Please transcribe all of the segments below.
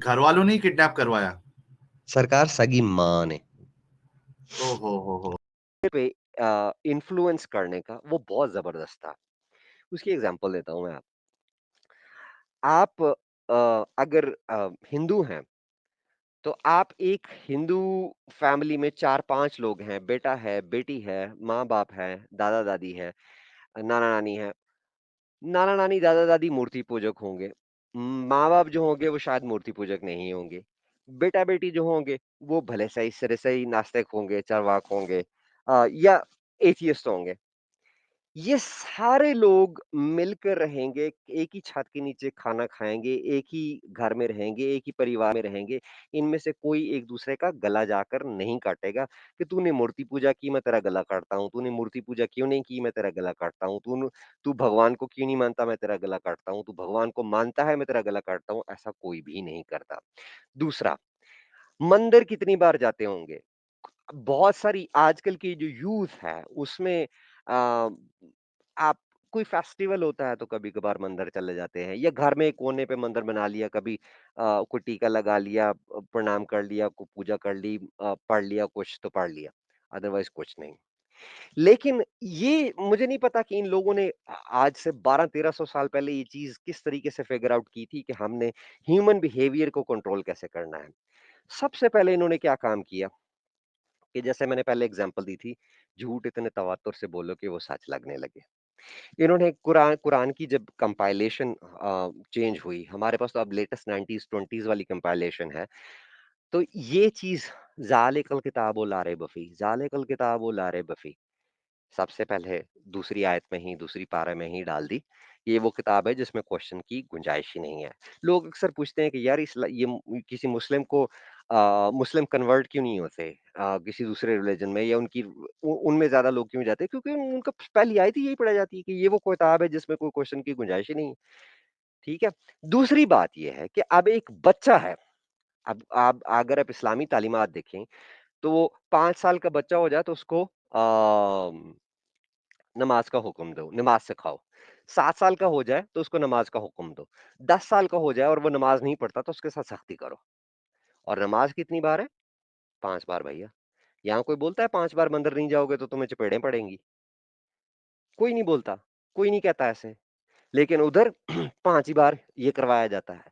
घर वालों ने ही किडनैप करवाया? सरकार सगी माँ ने। ओ हो। पे इन्फ्लुएंस करने का वो बहुत ज़बरदस्त था। उसकी एग्ज़ाम्पल देता हूँ मैं आप अगर हिंदू हैं, तो आप एक हिंदू फैमिली में 4-5 लोग हैं, बेटा है, बेटी है, माँ-बाप हैं, दादा-दादी है, नाना-नानी है। नाना-नानी, दादा-दादी मूर्ति पूजक होंगे। माँ-बाप जो होंगे वो शायद मूर्ति पूजक नहीं होंगे। बेटा-बेटी जो होंगे वो भले सही सिरे से ही नास्तिक होंगे, चार्वाक होंगे या एथियस्ट होंगे। ये सारे लोग मिलकर रहेंगे, एक ही छत के नीचे खाना खाएँगे, एक ही घर में रहेंगे, एक ही परिवार में रहेंगे। इनमें से कोई एक-दूसरे का गला जाकर नहीं काटेगा कि तूने मूर्ति पूजा की, मैं तेरा गला काटता हूँ, तूने मूर्ति पूजा क्यों नहीं की, मैं तेरा गला काटता हूँ, तू भगवान को क्यों नहीं मानता, मैं तेरा गला काटता हूँ, तू भगवान को मानता है, मैं तेरा गला काटता हूँ, ऐसा कोई भी नहीं करता। दूसरा, मंदिर कितनी बार जाते होंगे? बहुत सारी आजकल की जो यूथ है उसमें आप कोई फेस्टिवल होता है तो कभी-कभार मंदिर चले जाते हैं या घर में एक कोने पे मंदिर बना लिया कभी कोई टीका लगा लिया प्रणाम कर लिया, को पूजा कर ली पढ़ लिया कुछ तो पढ़ लिया, अदरवाइज़ कुछ नहीं। लेकिन ये मुझे नहीं पता कि इन लोगों ने आज से 1200-1300 साल पहले ये चीज़ किस तरीके से फिगर आउट की थी कि हमने ह्यूमन बिहेवियर को कंट्रोल कैसे करना है। सबसे पहले इन्होंने क्या काम किया कि जैसे मैंने पहले एग्जांपल दी थी, झूठ इतने तवातुर से बोलो कि वो सच लगने लगे। इन्होंने कुरान कुरान की जब कंपाइलेशन चेंज हुई, हमारे पास तो अब लेटेस्ट 90s 20s वाली कंपाइलेशन है, तो ये चीज़ ज़ालिकल किताबु ला रैब फ़ीह, ज़ालिकल किताबु ला रैब फ़ीह सबसे पहले दूसरी आयत में ही, दूसरी पारा में ही डाल दी। ये वो किताब है जिसमें क्वेश्चन की गुंजाइश ही नहीं है। लोग अक्सर पूछते हैं कि यार किसी मुस्लिम को मुस्लिम कन्वर्ट क्यों नहीं होते किसी दूसरे रिलीजन में या उनमें ज़्यादा लोग क्यों जाते हैं? क्योंकि उनका पहली आयत ही यही पढ़ाई जाती है कि ये वो किताब है जिसमें कोई क्वेश्चन की गुंजाइश ही नहीं है। ठीक है? दूसरी बात ये है कि अब एक बच्चा है, अब आप अगर आप इस्लामी तालीमात देखें, तो वो 5 साल का बच्चा हो जाए तो उसको नमाज का हुक्म दो, नमाज सिखाओ। 7 साल का हो जाए तो उसको नमाज का हुक्म दो। 10 साल का हो जाए और वो नमाज नहीं पढ़ता तो उसके साथ सख्ती करो। और नमाज कितनी बार है? 5 बार भैया। यहाँ कोई बोलता है 5 बार मंदिर नहीं जाओगे तो तुम्हें चपेड़ें पड़ेंगी? कोई नहीं बोलता, कोई नहीं कहता ऐसे। लेकिन उधर 5 ही बार ये करवाया जाता है।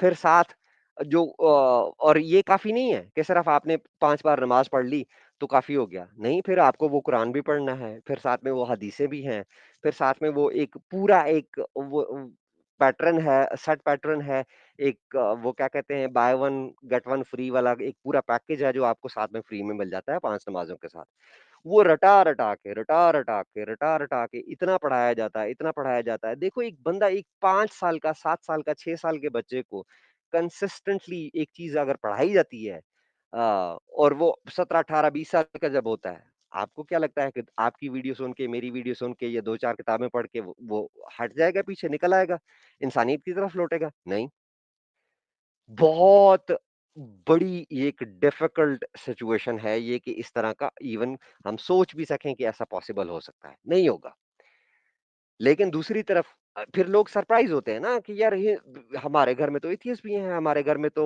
फिर साथ और ये काफ़ी नहीं है कि सिर्फ़ आपने 5 बार नमाज़ पढ़ ली तो काफ़ी हो गया। नहीं, फिर आपको वो कुरान भी पढ़ना है, फिर साथ में वो हदीसें भी हैं, फिर साथ में वो एक पूरा एक वो पैटर्न है, सेट पैटर्न है, एक वो क्या कहते हैं by one get one free वाला एक पूरा पैकेज है जो आपको साथ में फ्री में मिल जाता है 5 नमाज़ों के साथ। वो रटा-रटा के इतना पढ़ाया जाता है, इतना पढ़ाया जाता है। देखो एक बंदा एक 5 साल का, 7 साल का, 6 साल के बच्चे को कंसिस्टेंटली एक चीज़ अगर पढ़ाई जाती है और वो 17, 18, 20 साल का जब होता है, आपको क्या लगता है कि आपकी वीडियो सुन के, मेरी वीडियो सुन के या 2-4 किताबें पढ़ के वो हट जाएगा पीछे, निकल आएगा, इंसानियत की तरफ लौटेगा? नहीं। बहुत बड़ी एक डिफिकल्ट सिचुएशन है ये कि इस तरह का इवन हम सोच भी सकें कि ऐसा पॉसिबल हो सकता है, नहीं होगा। लेकिन दूसरी तरफ फिर लोग सरप्राइज़ होते हैं ना कि यार ये हमारे घर में तो एथियस्ट भी हैं, हमारे घर में तो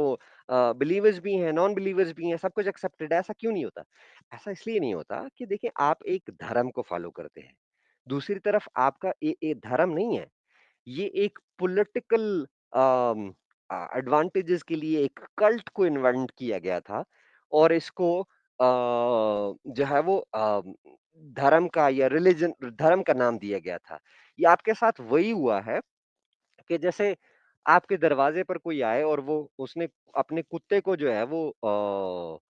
बिलीवर्स भी हैं, नॉन बिलीवर्स भी हैं, सब कुछ एक्सेप्टेड है, ऐसा क्यों नहीं होता? ऐसा इसलिए नहीं होता कि देखिए आप एक धर्म को फॉलो करते हैं। दूसरी तरफ आपका ये धर्म नहीं है, ये एक पॉलिटिकल एडवांटेजेस के लिए एक कल्ट को इन्वेंट किया गया था और इसको जो है वो धर्म का या रिलीजन धर्म का नाम दिया गया था। ये आपके साथ वही हुआ है कि जैसे आपके दरवाजे पर कोई आए और वो उसने अपने कुत्ते को जो है वो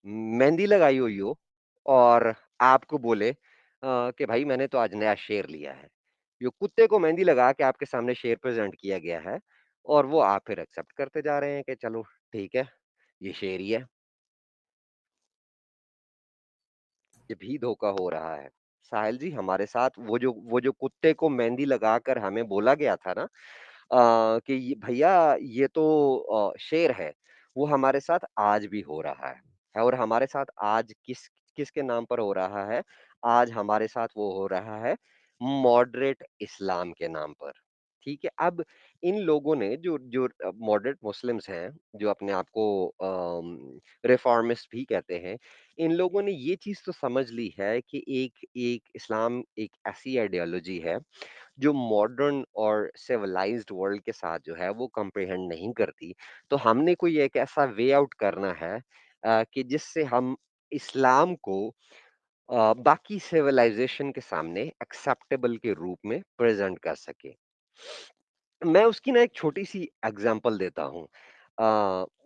मेहंदी लगाई हुई हो और आपको बोले कि भाई मैंने तो आज नया शेर लिया है। यो कुत्ते को मेहंदी लगा के आपके सामने शेर प्रेज़ेंट किया गया है और वो आप फिर एक्सेप्ट करते जा रहे हैं कि चलो ठीक है, ये शेर ही है। ये भी धोखा हो रहा है। साहिल जी हमारे साथ वो जो कुत्ते को मेहंदी लगाकर हमें बोला गया था ना कि ये भैया ये तो शेर है, वो हमारे साथ आज भी हो रहा है और हमारे साथ आज किसके नाम पर हो रहा है? आज हमारे साथ वो हो रहा है मॉडरेट इस्लाम के नाम पर। ठीक है? अब इन लोगों ने जो जो मॉडरेट मुस्लिम्स हैं, जो अपने आप को रिफॉर्मिस्ट भी कहते हैं, इन लोगों ने ये चीज़ तो समझ ली है कि एक एक इस्लाम एक ऐसी आइडियोलॉजी है, जो मॉडर्न और सिविलाइज्ड वर्ल्ड के साथ जो है वो कॉम्प्रिहेंड नहीं करती। तो हमने कोई एक ऐसा वे आउट करना है कि जिससे हम इस्लाम को बाकी सिविलाइजेशन के सामने एक्सेप्टेबल के रूप में प्रेज़ेंट कर सकें। मैं उसकी ना एक छोटी-सी एग्ज़ाम्पल देता हूँ।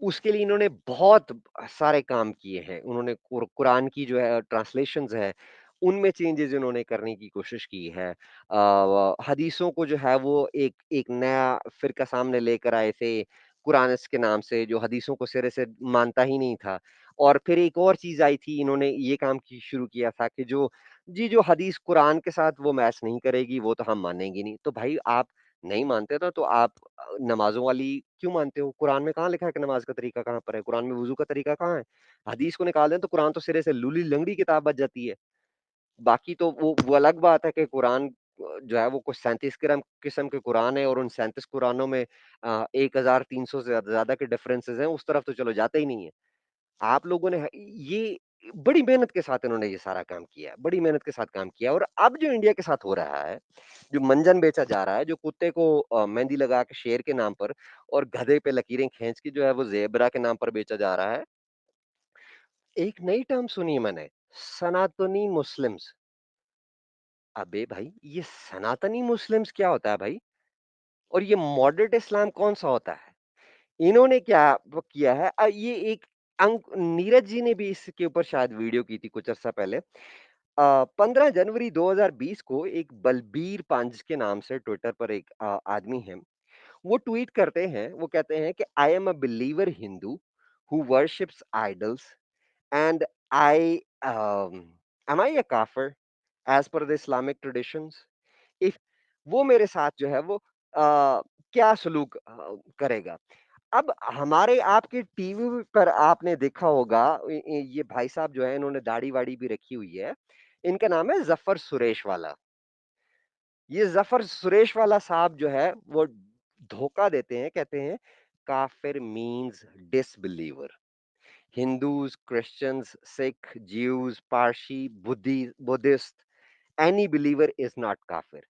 उसके लिए इन्होंने बहुत सारे काम किए हैं। उन्होंने कुरान की जो है ट्रांसलेशंस है, उनमें चेंजेज़ इन्होंने करने की कोशिश की है। हदीसों को जो है वो एक एक नया फ़िरका सामने लेकर आए थे, कुरानिस्ट के नाम से, जो हदीसों को सिरे से मानता ही नहीं था। और फिर एक और चीज़ आई थी, इन्होंने ये काम शुरू किया था कि जो हदीस कुरान के साथ वो मैच नहीं करेगी, वो तो हम मानेंगे नहीं। तो भाई आप नहीं मानते ना, तो आप नमाज़ों वाली क्यों मानते हो? कुरान में कहाँ लिखा है कि नमाज़ का तरीका कहाँ पर है? कुरान में वुज़ू का तरीका कहाँ है? हदीस को निकाल दें तो कुरान तो सिरे से लूली-लंगड़ी किताब बच जाती है। बाकी तो वो अलग बात है कि कुरान जो है वो कुछ 37 किस्म के कुरान है और उन 37 कुरानों में 1300 से ज़्यादा के डिफरेंसेस हैं, उस तरफ तो चलो जाते ही नहीं है। आप लोगों ने ये बड़ी मेहनत के साथ इन्होंने ये सारा काम किया है, बड़ी मेहनत के साथ काम किया है। और अब जो इंडिया के साथ हो रहा है, जो मंजन बेचा जा रहा है, जो कुत्ते को मेहंदी लगा के शेर के नाम पर और गधे पे लकीरें खींच के जो है वो ज़ेब्रा के नाम पर बेचा जा रहा है। एक नई टर्म सुनी मैंने, सनातनी मुस्लिम्स। अबे भाई, ये सनातनी मुस्लिम्स क्या होता है भाई? और ये मॉडरेट इस्लाम कौन-सा होता है? इन्होंने क्या वो किया है, ये एक नीरज जी ने भी इसके ऊपर शायद वीडियो की थी कुछ अर्सा पहले। 15 जनवरी 2020 को एक बलबीर पांज के नाम से ट्विटर पर एक आदमी है। वो ट्वीट करते हैं, वो कहते हैं कि I am a believer Hindu who worships idols and I am I a काफिर एज पर द इस्लामिक ट्रेडिशंस। इफ वो मेरे साथ जो है वो क्या सलूक करेगा। अब हमारे आपके टीवी पर आपने देखा होगा, ये भाई साहब जो है इन्होंने दाढ़ी वाड़ी भी रखी हुई है। इनका नाम है जफर सुरेश वाला। ये जफर सुरेश वाला साहब जो है वो धोखा देते हैं, कहते हैं काफिर means disbeliever. Hindus, Christians, Sikh, Jews, Parsi, Buddhist, any believer is not काफिर।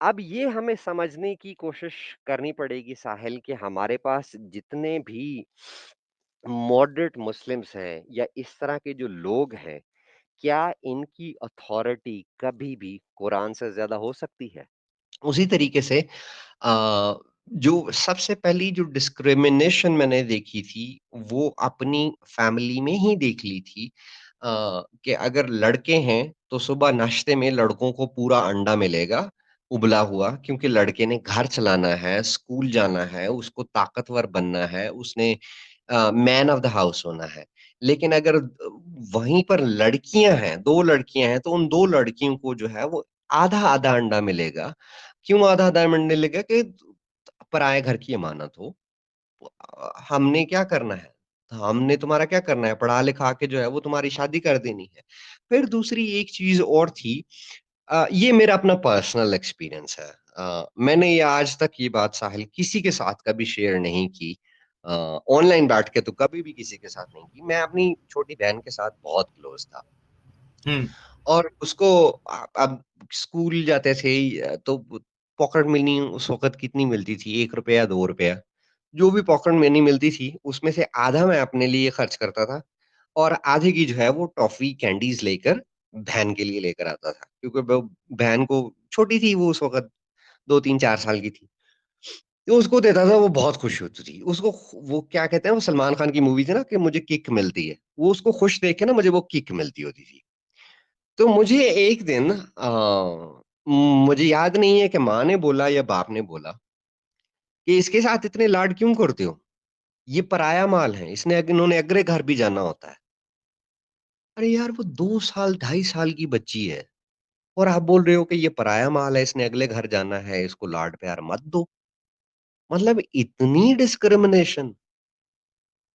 अब ये हमें समझने की कोशिश करनी पड़ेगी साहिल, कि हमारे पास जितने भी मॉडरेट मुस्लिम्स हैं या इस तरह के जो लोग हैं, क्या इनकी अथॉरिटी कभी भी कुरान से ज़्यादा हो सकती है? उसी तरीके से जो सबसे पहली जो डिस्क्रिमिनेशन मैंने देखी थी, वो अपनी फैमिली में ही देख ली थी। कि अगर लड़के हैं, तो सुबह नाश्ते में लड़कों को पूरा अंडा मिलेगा, उबला हुआ, क्योंकि लड़के ने घर चलाना है, स्कूल जाना है, उसको ताकतवर बनना है, उसने मैन ऑफ द हाउस होना है। लेकिन अगर वहीं पर लड़कियाँ हैं, 2 लड़कियाँ हैं, तो उन 2 लड़कियों को जो है वो आधा-आधा अंडा मिलेगा। क्यों आधा-आधा अंडा मिलेगा? कि पराए घर की अमानत हो। हमने क्या करना है? हमने तुम्हारा क्या करना है? पढ़ा-लिखा के जो है वो तुम्हारी शादी कर देनी है। फिर दूसरी एक चीज़ और थी, ये मेरा अपना पर्सनल एक्सपीरियंस है। मैंने ये आज तक ये बात साहिल किसी के साथ कभी शेयर नहीं की। अ, ऑनलाइन बैठ के तो कभी भी किसी के साथ नहीं की। मैं अपनी छोटी बहन के साथ बहुत क्लोज़ था। हम्म। और उसको अब स्कूल जाते थे, तो पॉकेट मनी उस वक़्त कितनी मिलती थी, ₹1 ₹2। जो भी पॉकेट मनी मिलती थी, उसमें से आधा मैं अपने लिए खर्च करता था और आधे की जो है वो टॉफ़ी, कैंडीज़ लेकर बहन के लिए लेकर आता था। क्योंकि ब बहन को छोटी थी वो उस वक़्त, 2, 3, 4 साल की थी। तो उसको देता था, वो बहुत खुश होती थी। उसको वो क्या कहते हैं, वो सलमान खान की मूवी थी ना कि मुझे किक मिलती है। वो उसको खुश देख के ना मुझे वो किक मिलती होती थी। तो मुझे एक दिन मुझे याद नहीं है कि माँ ने बोला या बाप ने बोला कि इसके साथ इतने लाड क्यों करते हो? ये पराया माल है, इन्होंने अगले घर भी जाना होता है। अरे यार, वो 2 साल, 2.5 साल की बच्ची है और आप बोल रहे हो कि ये पराया माल है, इसने अगले घर जाना है, इसको लाड-प्यार मत दो। मतलब इतनी डिस्क्रिमिनेशन!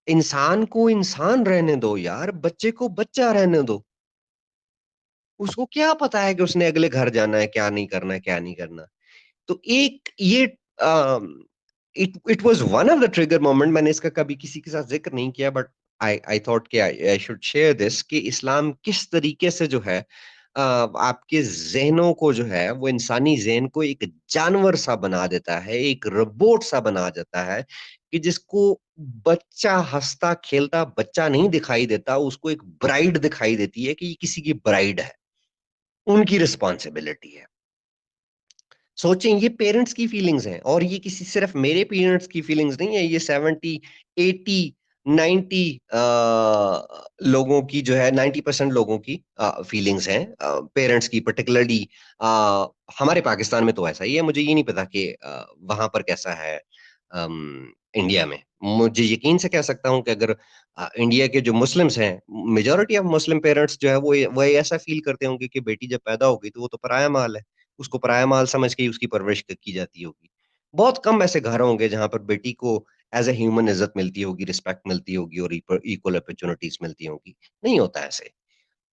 इंसान को इंसान रहने दो यार, बच्चे को बच्चा रहने दो। उसको क्या पता है कि उसने अगले घर जाना है, क्या नहीं करना है, क्या नहीं करना। तो एक ये it was one of the trigger moment. मैंने इसका कभी किसी के साथ जिक्र नहीं किया, बट आई थॉट कि आई शुड शेयर दिस, कि इस्लाम किस तरीके से जो है आपके ज़हनों को जो है वो इंसानी ज़हन को एक जानवर सा बना देता है, एक रोबोट सा बना देता है, कि जिसको बच्चा हँसता खेलता बच्चा नहीं दिखाई देता, उसको एक ब्राइड दिखाई देती है कि ये किसी की ब्राइड है, उनकी रिस्पॉन्सिबिलिटी है। सोचें, ये पेरेंट्स की फीलिंग्स हैं, और ये किसी सिर्फ मेरे पेरेंट्स की फीलिंग्स नहीं है, ये 70, 80, 90 लोगों की जो है, 90% लोगों की फीलिंग्स हैं, पेरेंट्स की पर्टिकुलरली। हमारे पाकिस्तान में तो ऐसा ही है, मुझे ये नहीं पता कि वहां पर कैसा है इंडिया में। मुझे यकीन से कह सकता हूँ कि अगर इंडिया के जो मुस्लिम्स हैं, मेजोरिटी ऑफ मुस्लिम पेरेंट्स जो है वो ऐसा फील करते होंगे कि बेटी जब पैदा होगी तो वो तो पराया माल है, उसको पराया माल समझ के ही उसकी परवरिश की जाती होगी। बहुत कम ऐसे घर होंगे जहाँ पर बेटी को एज़ अ ह्यूमन इज़्ज़त मिलती होगी, रिस्पेक्ट मिलती होगी और इक्वल अपॉर्च्युनिटीज़ मिलती होंगी। नहीं होता ऐसे।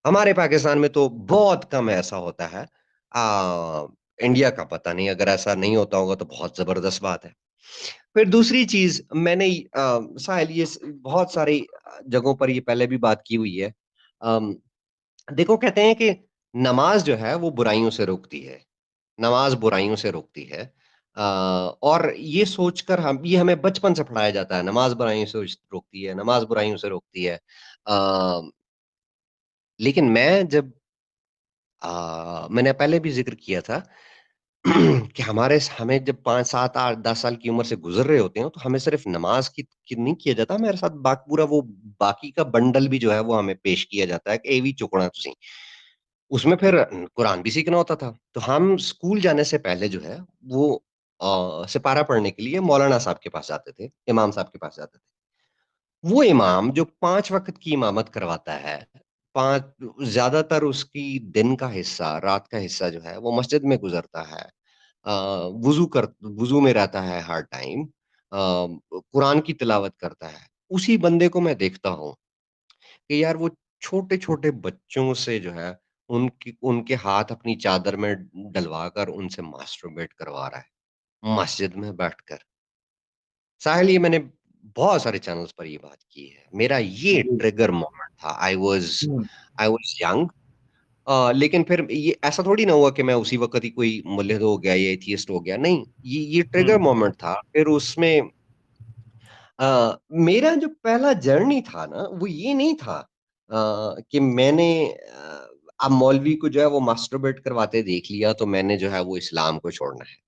हमारे पाकिस्तान में तो बहुत कम ऐसा होता है। इंडिया का पता नहीं, अगर ऐसा नहीं होता होगा तो बहुत ज़बरदस्त बात है। फिर दूसरी चीज़ मैंने साहिल, ये बहुत सारी जगहों पर ये पहले भी बात की हुई है। अम, देखो, कहते हैं कि नमाज़ जो है वो बुराइयों से रोकती है। नमाज़ बुराइयों से रोकती है। और ये सोचकर ये हमें बचपन से पढ़ाया जाता है, नमाज़ बुराइयों से रोकती है, नमाज़ बुराइयों से रोकती है। लेकिन मैं जब मैंने पहले भी ज़िक्र किया था कि हमें जब 5, 7, 8, 10 साल की उम्र से गुज़र रहे होते हैं, तो हमें सिर्फ़ नमाज़ की नहीं किया जाता, हमारे साथ पूरा वो बाकी का बंडल भी जो है वो हमें पेश किया जाता है कि ये भी चुकना तुसी। उसमें फिर कुरान भी सीखना होता था। तो हम स्कूल जाने से पहले जो है वो सिपारा पढ़ने के लिए मौलाना साहब के पास जाते थे, इमाम साहब के पास जाते थे। वो इमाम जो 5 वक़्त की इमामत करवाता है, 5 ज़्यादातर उसकी दिन का हिस्सा, रात का हिस्सा जो है वो मस्जिद में गुज़रता है। अ, वुज़ू में रहता है हर टाइम। कुरान की तिलावत करता है। उसी बंदे को मैं देखता हूँ कि यार वो छोटे-छोटे बच्चों से जो है उनके हाथ अपनी चादर में डलवा कर उनसे मास्टरबेट करवा रहा है, मस्जिद में बैठकर। साहिल, ये मैंने बहुत सारे चैनल्स पर ये बात की है। मेरा ये जी। ट्रिगर मोमेंट था। हम्म, आई वाज़ यंग। लेकिन फिर ये ऐसा थोड़ी ना हुआ कि मैं उसी वक़्त ही कोई मुल्हिद हो गया या एथियस्ट हो गया, नहीं। ये ट्रिगर हम्म, मोमेंट था। फिर उसमें मेरा जो पहला जर्नी था ना, वो ये नहीं था कि मैंने अब मौलवी को जो है वो मास्टरबेट करवाते देख लिया, तो मैंने जो है वो इस्लाम को छोड़ना है।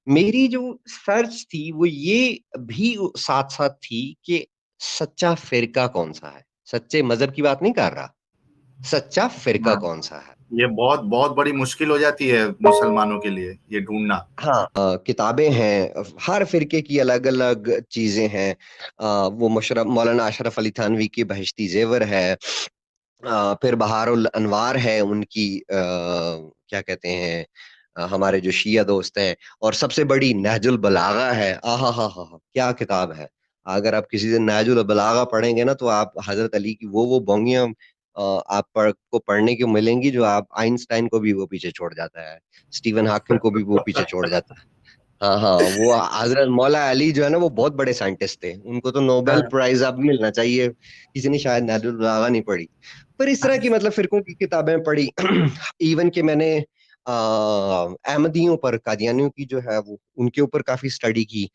मेरी जो सर्च थी वो ये भी साथ-साथ थी कि सच्चा फ़िरका कौन-सा है? सच्चे मज़हब की बात नहीं कर रहा, सच्चा फ़िरका हाँ, कौन-सा है? ये बहुत बहुत बड़ी मुश्किल हो जाती है मुसलमानों के लिए ये ढूंढना। हाँ, किताबें हैं, हर फ़िरके की अलग-अलग चीज़ें हैं। वो मौलाना अशरफ अली थानवी की बहिश्ती ज़ेवर है। फिर बहारुल अनवार है उनकी, क्या कहते हैं, हमारे जो शिया दोस्त हैं, और सबसे बड़ी नहजुल बलागा है। आहाहाहा! क्या किताब है। अगर आप किसी दिन नहजुल बलागा पढ़ेंगे ना, तो आप हज़रत अली की वो बोंगियाँ आप को पढ़ने को मिलेंगी, जो आप आइंस्टाइन को भी वो पीछे छोड़ जाता है, स्टीवन हॉकिंग को भी वो पीछे छोड़ जाता है। हाँ, हाँ, वो हज़रत मौला अली जो है ना, वो बहुत बड़े साइंटिस्ट थे। उनको तो नोबेल हाँ, प्राइज़ अब मिलना चाहिए। किसी ने शायद नहजुल बलागा नहीं पढ़ी। पर इस तरह की मतलब फ़िरकों की किताबें पढ़ी। इवन कि मैंने अहमदियों पर, कादियानियों की जो है वो उनके ऊपर काफ़ी स्टडी की।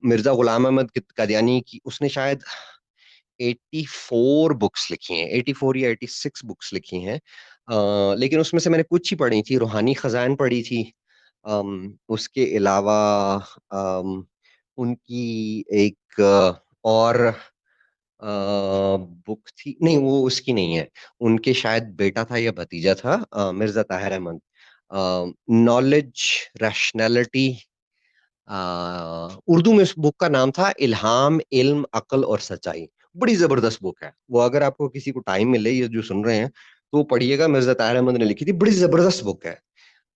मिर्ज़ा गुलाम अहमद कादियानी की उसने शायद 84 बुक्स लिखी हैं, 84 या 86 बुक्स लिखी हैं। लेकिन उसमें से मैंने कुछ ही पढ़ी थी, रूहानी खज़ाइन पढ़ी थी। उसके अलावा अम, उनकी एक और बुक थी, नहीं वो उसकी नहीं है, उनके शायद बेटा था या भतीजा था, मिर्ज़ा ताहिर अहमद। नॉलेज, रैशनैलिटी, उर्दू में उस बुक का नाम था इल्हाम, इल्म, अक्ल और सच्चाई। बड़ी ज़बरदस्त बुक है। वो अगर आपको किसी को टाइम मिले, ये जो सुन रहे हैं, तो वो पढ़िएगा, मिर्ज़ा ताहिर अहमद ने लिखी थी, बड़ी ज़बरदस्त बुक है।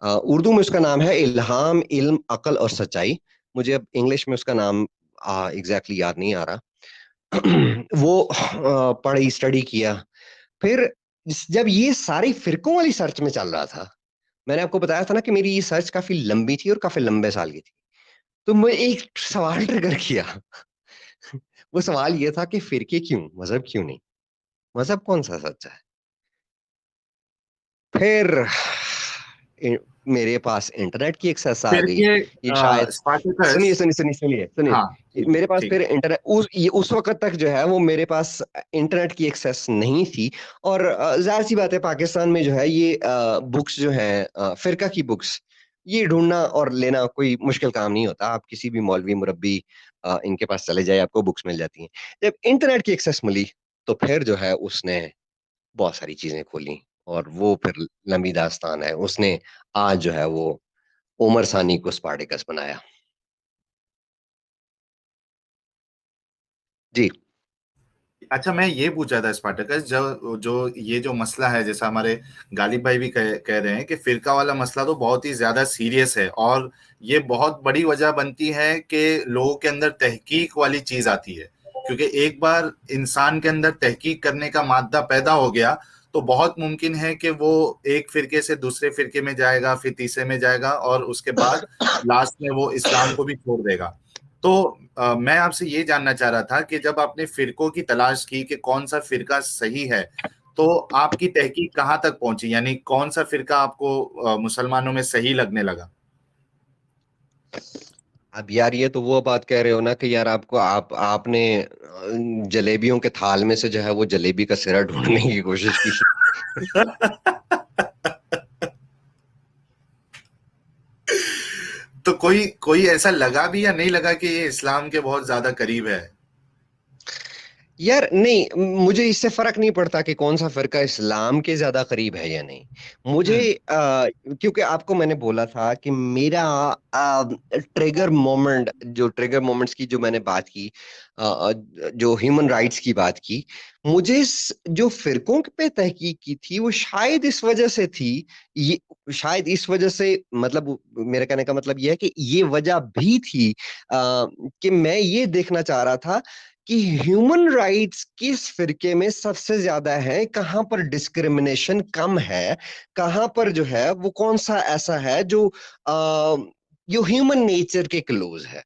उर्दू में उसका नाम है इल्हाम, इल्म, अक्ल और सच्चाई। मुझे अब इंग्लिश में उसका नाम एग्ज़ैक्टली याद नहीं आ रहा। वो पढ़ी, स्टडी किया। फिर जब ये सारी फ़िरकों वाली सर्च में चल रहा था, मैंने आपको बताया था ना कि मेरी ये सर्च काफ़ी लंबी थी और काफ़ी लंबे साल की थी। तो मैं एक सवाल ट्रिगर किया। वो सवाल ये था कि फ़िरके क्यों? मज़हब क्यों नहीं? मज़हब कौन-सा सच्चा है? फिर इ मेरे पास इंटरनेट की एक्सेस आ फिर गई। ये ये शायद स्पार्टकस। सुनिए। हाँ, ठीक है, मेरे पास ठीक फिर है। उस वक़्त तक जो है वो मेरे पास इंटरनेट की एक्सेस नहीं थी और ज़ाहिर-सी बात है पाकिस्तान में जो है ये बुक्स जो हैं फ़िरक़ा की बुक्स, ये ढूँढना और लेना कोई मुश्किल काम नहीं होता। आप किसी भी मौलवी, मुरब्बी इनके पास चले जाइए, आपको बुक्स मिल जाती हैं। जब इंटरनेट की एक्सेस मिली, तो फिर जो है उसने बहुत सारी चीज़ें खोली और वो फिर लंबी दास्तान है। उसने आज जो है वो उमर सानी को स्पार्टैकस बनाया। जी। अच्छा, मैं ये पूछ रहा था स्पार्टकस, जो ये जो मसला है, जैसा हमारे गालिब भाई भी कह रहे हैं कि फिरका वाला मसला तो बहुत ही ज्यादा सीरियस है और ये बहुत बड़ी वजह बनती है कि लोगों के अंदर तहकीक वाली चीज आती है, क्योंकि एक बार इंसान के अंदर तहकीक करने का मादा पैदा हो गया तो बहुत मुमकिन है कि वो एक फिरके से दूसरे फिरके में जाएगा, फिर तीसरे में जाएगा और उसके बाद लास्ट में वो इस्लाम को भी छोड़ देगा। तो मैं आपसे ये जानना चाह रहा था कि जब आपने फिरकों की तलाश की कि कौन सा फिरका सही है, तो आपकी तहकीक कहाँ तक पहुंची, यानी कौन सा फिरका आपको मुसलमानों में सही लगने लगा? अब यार ये तो वो बात कह रहे हो ना कि यार आपने जलेबियों के थाल में से जो है वो जलेबी का सिरा ढूँढने की कोशिश की। तो कोई कोई ऐसा लगा भी या नहीं लगा कि ये इस्लाम के बहुत ज्यादा करीब है? यार नहीं, मुझे इससे फ़र्क नहीं पड़ता कि कौन-सा फ़िरका इस्लाम के ज़्यादा करीब है या नहीं। मुझे हम्म। क्योंकि आपको मैंने बोला था कि मेरा ट्रिगर मोमेंट जो ट्रिगर मोमेंट्स की जो मैंने बात की जो ह्यूमन राइट्स की बात की, मुझे जो फ़िरकों पे तहकीक की थी वो शायद इस वजह से थी, ये शायद इस वजह से मतलब मेरे कहने का मतलब ये है कि ये वजह भी थी कि मैं ये देखना चाह रहा था कि ह्यूमन राइट्स किस फिरके में सबसे ज्यादा है, कहाँ पर डिस्क्रिमिनेशन कम है, कहाँ पर जो है वो कौन सा ऐसा है जो ह्यूमन नेचर के क्लोज है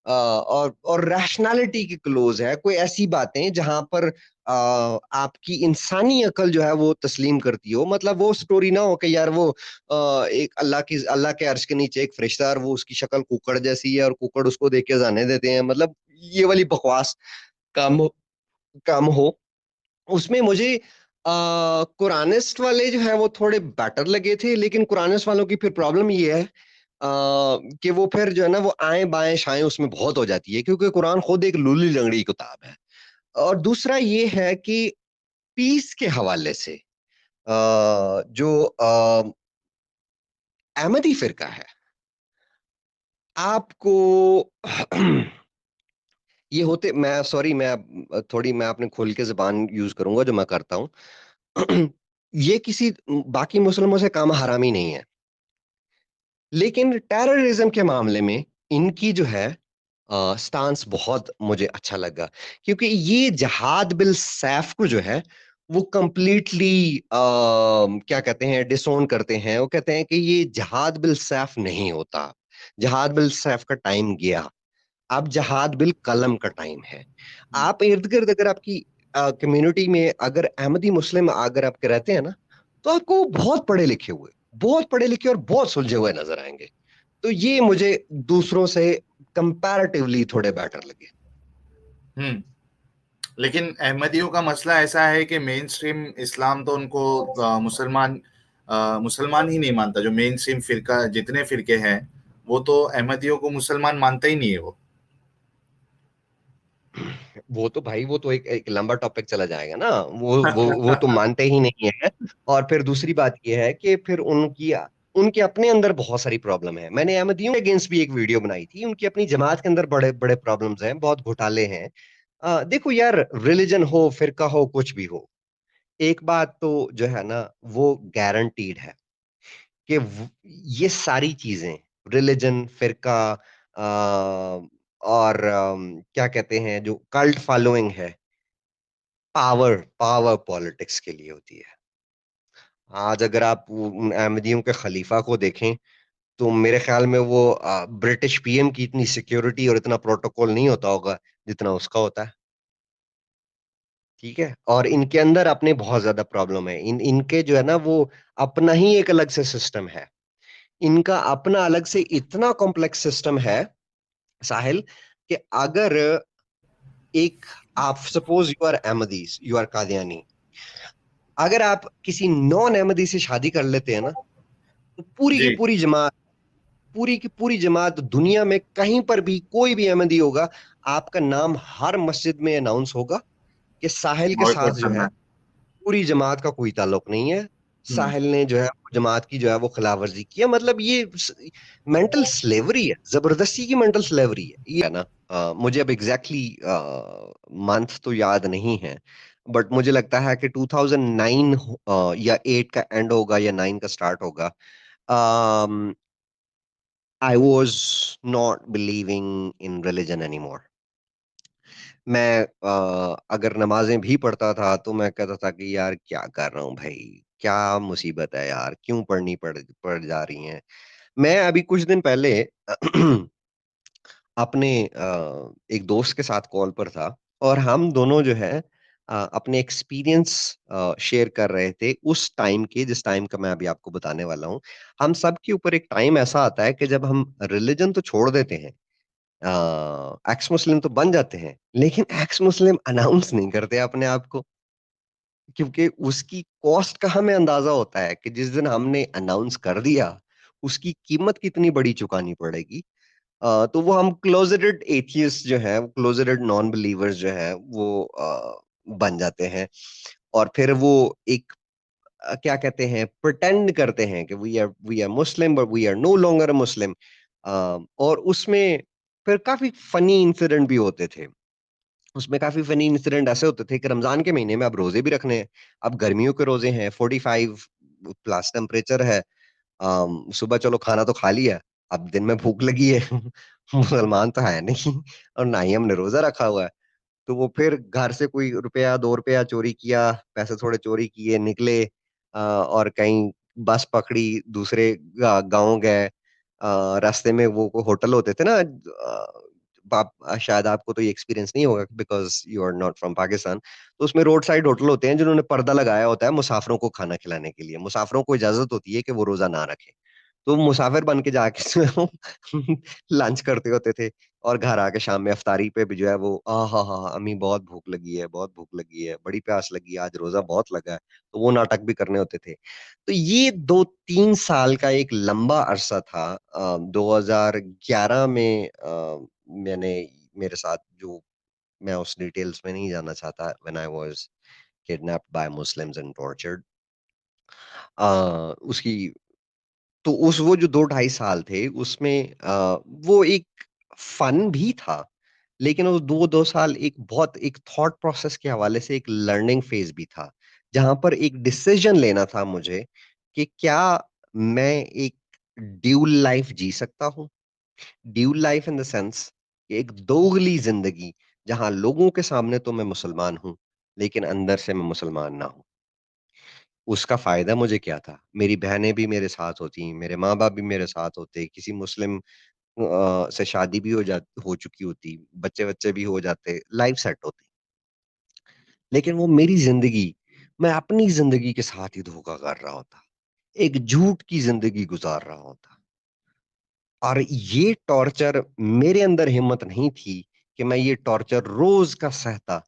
और रैशनैलिटी के क्लोज है, कोई ऐसी बातें जहां पर आपकी इंसानी अकल जो है वो तस्लीम करती हो। मतलब वो स्टोरी ना हो कि यार वो एक अल्लाह के अर्श के नीचे एक फरिश्ता और वो उसकी शक्ल कुकड़ जैसी है और कुकड़ उसको देख के जाने देते हैं, मतलब ये वाली बकवास काम हो काम हो। उसमें मुझे कुरानिस्ट वाले जो है वो थोड़े बेटर लगे थे, लेकिन कुरानिस्ट वालों की फिर प्रॉब्लम ये है कि वो फिर जो है ना वो आएँ-बाएँ-शाएँ उसमें बहुत हो जाती है, क्योंकि कुरान खुद एक लूली-लंगड़ी किताब है। और दूसरा ये है कि पीस के हवाले से जो अहमदी फ़िरका है, आपको ये होते मैं सॉरी मैं थोड़ी मैं अपने खुल के ज़ुबान यूज़ करूँगा जो मैं करता हूँ। ये किसी बाकी मुस्लिमों से काम हरामी नहीं है। लेकिन टेररिज्म के मामले में इनकी जो है स्टांस बहुत मुझे अच्छा लगा, क्योंकि ये जिहाद बिल सैफ को जो है वो कंप्लीटली क्या कहते हैं डिसोन करते हैं। वो कहते हैं कि ये जिहाद बिल सैफ नहीं होता। जिहाद बिल सैफ का टाइम गया। अब जहाद बिल कलम का टाइम है। आप इर्द-गिर्द अगर आपकी कम्युनिटी में अगर अहमदी मुस्लिम अगर आपके रहते हैं ना, तो आपको बहुत पढ़े लिखे और बहुत सुलझे हुए नज़र आएँगे। तो ये मुझे दूसरों से कंपैरेटिवली थोड़े बेटर लगे। हम्म। लेकिन अहमदियों का मसला ऐसा है कि मेन स्ट्रीम इस्लाम तो उनको मुसलमान ही नहीं मानता। जो मेन स्ट्रीम फिरका, जितने फिरके हैं, वो तो अहमदियों को मुसलमान मानता ही नहीं है वो। वो तो भाई वो तो एक लंबा टॉपिक चला जाएगा ना। वो तो मानते ही नहीं है। और फिर दूसरी बात ये है कि फिर उनके अपने अंदर बहुत सारी प्रॉब्लम है। मैंने अहमदियों के अगेंस्ट भी एक वीडियो बनाई थी। उनकी अपनी जमात के अंदर बड़े-बड़े प्रॉब्लम्स हैं, बहुत घोटाले हैं। देखो यार, रिलिजन हो, फिरका हो, कुछ भी हो, एक बात तो जो है ना वो गारंटीड है कि ये सारी चीजें रिलीजन फिरका और क्या कहते हैं जो कल्ट फॉलोइंग है, पावर पावर पॉलिटिक्स के लिए होती है। आज अगर आप उन अहमदियों के खलीफा को देखें, तो मेरे ख्याल में वो ब्रिटिश पीएम की इतनी सिक्योरिटी और इतना प्रोटोकॉल नहीं होता होगा जितना उसका होता है। ठीक है? और इनके अंदर अपने बहुत ज्यादा प्रॉब्लम है। इनके जो है ना, वो अपना ही एक अलग से सिस्टम है। इनका अपना अलग से इतना कॉम्प्लेक्स सिस्टम है साहिल, कि अगर एक, आप suppose you are Ahmadis, you are Qadiani, अगर आप किसी नॉन अहमदी से शादी कर लेते हैं ना, तो पूरी की जी, पूरी जमात, पूरी की पूरी जमात, दुनिया में कहीं पर भी कोई भी अहमदी होगा, आपका नाम हर मस्जिद में अनाउंस होगा कि साहिल के साथ बॉयकॉट जो करना है है। पूरी जमात का कोई ताल्लुक नहीं है। हुँ, साहिल ने जो है जमात की जो है वो खिलाफवर्जी की है। मतलब ये मेंटल स्लेवरी है, जबरदस्ती की मेंटल स्लेवरी है ये, है ना। मुझे अब एग्जैक्टली मंथ तो याद नहीं है, बट मुझे लगता है कि 2009 या 8 का एंड होगा या 9 का स्टार्ट होगा। I was not believing in religion any more. मैं अगर नमाजें भी पढ़ता था तो मैं कहता था कि यार क्या कर रहा हूँ भाई, क्या मुसीबत है यार, क्यों पढ़ जा रही हैं। मैं अभी कुछ दिन पहले अपने एक दोस्त के साथ कॉल पर था, और हम दोनों जो है अपने एक्सपीरियंस शेयर कर रहे थे उस टाइम के, जिस टाइम का मैं अभी आपको बताने वाला हूँ। हम सब के ऊपर एक टाइम ऐसा आता है कि जब हम रिलीजन तो छोड़ देते हैं, एक्स मुस्लिम तो बन जाते हैं, लेकिन एक्स मुस्लिम अनाउंस नहीं करते अपने आप को, क्योंकि उसकी कॉस्ट का हमें अंदाजा होता है कि जिस दिन हमने अनाउंस कर दिया, उसकी कीमत कितनी बड़ी चुकानी पड़ेगी। तो वो हम क्लोजेटेड एथियस्ट जो है, क्लोजेटेड नॉन बिलीवर्स जो है वो बन जाते हैं। और फिर वो एक क्या कहते हैं, प्रिटेंड करते हैं कि we are Muslim but we are no longer a Muslim. और उसमें फिर काफी फनी इंसिडेंट भी होते थे। उसमें काफी फनी इंसिडेंट ऐसे होते थे कि रमजान के महीने में अब रोजे भी रखने हैं। अब गर्मियों के रोजे हैं, 45 प्लस टेम्परेचर है। सुबह चलो खाना तो खा लिया, अब दिन में भूख लगी है। मुसलमान तो है नहीं, और ना ही हमने रोजा रखा हुआ है। तो वो फिर घर से कोई रुपया 2 रुपया चोरी किया, पैसे थोड़े चोरी किए, निकले और कहीं बस पकड़ी, दूसरे गांव गए। रास्ते में वो होटल होते थे ना, शायद आपको तो ये एक्सपीरियंस नहीं होगा because you are not from Pakistan. तो उसमें रोड साइड होटल होते हैं जिन्होंने पर्दा लगाया होता है मुसाफिरों को खाना खिलाने के लिए। मुसाफिरों को इजाजत होती है कि वो रोजा ना रखें। तो मुसाफिर बन के जाके जो है वो लंच करते होते थे, और घर आके शाम में अफ्तारी पे भी जो है वो, हा अम्मी बहुत भूख लगी है, बहुत भूख लगी है, बड़ी प्यास लगी है, आज रोजा बहुत लगा है। तो वो नाटक भी करने होते थे। तो ये 2-3 साल का एक लंबा अरसा था। 2011 में मैंने, मेरे साथ जो, मैं उस डिटेल्स में नहीं जाना चाहता, when I was kidnapped bye Muslims and tortured, उसकी, तो उस वो जो 2-2.5 साल थे उसमें वो एक फन भी था, लेकिन वो 2-2 साल एक बहुत एक थॉट प्रोसेस के हवाले से एक लर्निंग फेज भी था, जहां पर एक डिसीजन लेना था मुझे कि क्या मैं एक ड्यूल लाइफ जी सकता हूँ। Dual life in the sense, एक दोगली जिंदगी, जहां लोगों के सामने तो मैं मुसलमान हूं, लेकिन अंदर से मैं मुसलमान ना हूं। उसका फ़ायदा मुझे क्या था? मेरी बहनें भी मेरे साथ होतीं, मेरे माँ-बाप भी मेरे साथ होते, किसी मुस्लिम से शादी भी हो चुकी होती, बच्चे-वच्चे भी हो जाते, लाइफ़ सेट होती। लेकिन वो मेरी ज़िंदगी, मैं अपनी ज़िंदगी के साथ ही धोखा कर रहा होता। एक झूठ की ज़िंदगी गुज़ार रहा होता। और ये टॉर्चर, मेरे अंदर हिम्मत नहीं थी कि मैं ये टॉर्चर रोज़ का सहता।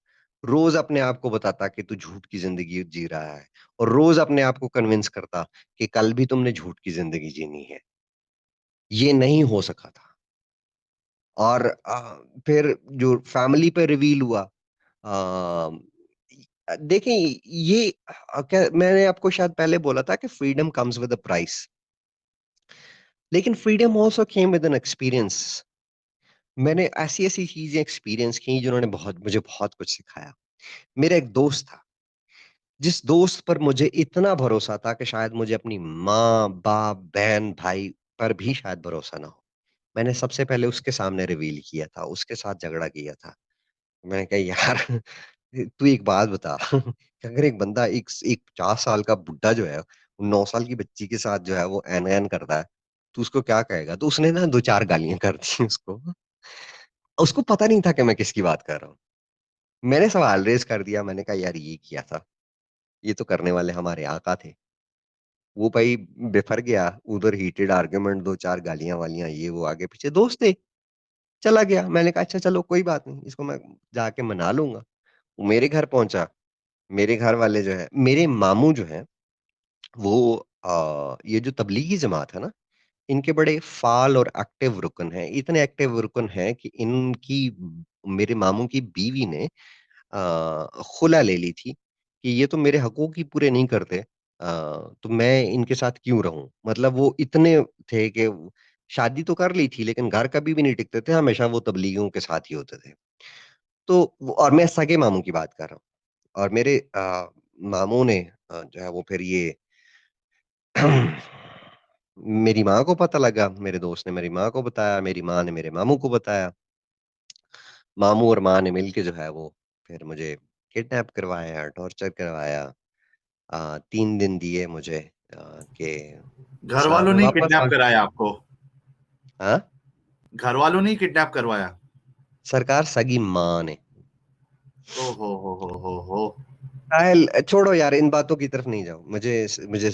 रोज़ अपने आप को बताता कि तू झूठ की ज़िंदगी जी रहा है, और रोज़ अपने आप को कन्विंस करता कि कल भी तुमने झूठ की ज़िंदगी जीनी है। ये नहीं हो सका था। और फिर जो फैमिली पे रिवील हुआ, देखें ये, क्या मैंने आपको शायद पहले बोला था कि freedom comes with a price, लेकिन freedom also came with an experience. मैंने ऐसी-ऐसी चीज़ें एक्सपीरियंस की जिन्होंने मुझे बहुत कुछ सिखाया। मेरा एक दोस्त था, जिस दोस्त पर मुझे इतना भरोसा था कि शायद मुझे अपनी माँ, बाप, बहन, भाई पर भी शायद भरोसा ना हो। मैंने सबसे पहले उसके सामने रिवील किया था, उसके साथ झगड़ा किया था। मैंने कहा यार तू एक बात बता कि अगर एक बंदा एक 50 साल का बुड्ढा जो है, 9 साल की बच्ची के साथ जो है वो ऐन-ऐन करता है, तो उसको क्या कहेगा? तो उसने ना 2-4 गालियाँ कर दी उसको। उसको पता नहीं था कि मैं किसकी बात कर रहा हूँ। मैंने सवाल रेज़ कर दिया, मैंने कहा यार ये किया था, ये तो करने वाले हमारे आका थे। वो भाई बिफर गया, उधर हीटेड आर्गुमेंट 2-4 गालियाँ-वालियाँ ये वो आगे पीछे, दोस्त थे, चला गया। मैंने कहा अच्छा चलो कोई बात नहीं, इसको मैं जाके मना लूँगा। वो मेरे घर पहुँचा, मेरे घर वाले जो है मेरे मामू जो हैं वो ये जो तबलीगी जमात है ना, इनके बड़े फ़ाल और एक्टिव रुकन हैं। इतने एक्टिव रुकन हैं कि इनकी मेरे मामू की बीवी ने खुला ले ली थी कि ये तो मेरे हकूक ही पूरे नहीं करते, तो मैं इनके साथ क्यों रहूँ? मतलब वो इतने थे कि शादी तो कर ली थी लेकिन घर कभी भी नहीं टिकते थे, हमेशा वो तबलीगियों के साथ ही होते थे। तो वो और मैं सगे मामू की बात कर रहा हूँ और मेरे मामू ने जो है वो फिर ये मेरी माँ को पता लगा, मेरे दोस्त ने मेरी माँ को बताया, मेरी माँ ने मेरे मामू को बताया। मामू और माँ ने मिलके जो है वो फिर मुझे किडनैप करवाया, टॉर्चर करवाया। 3 दिन दिए मुझे कि घर साथ वालों में ने वापस किडनैप आ कराया आपको? हाँ? घर वालों ने किडनैप करवाया? सरकार सगी माँ ने। ओ हो। कायल छोड़ो यार इन बातों की तरफ नहीं जाओ। मुझे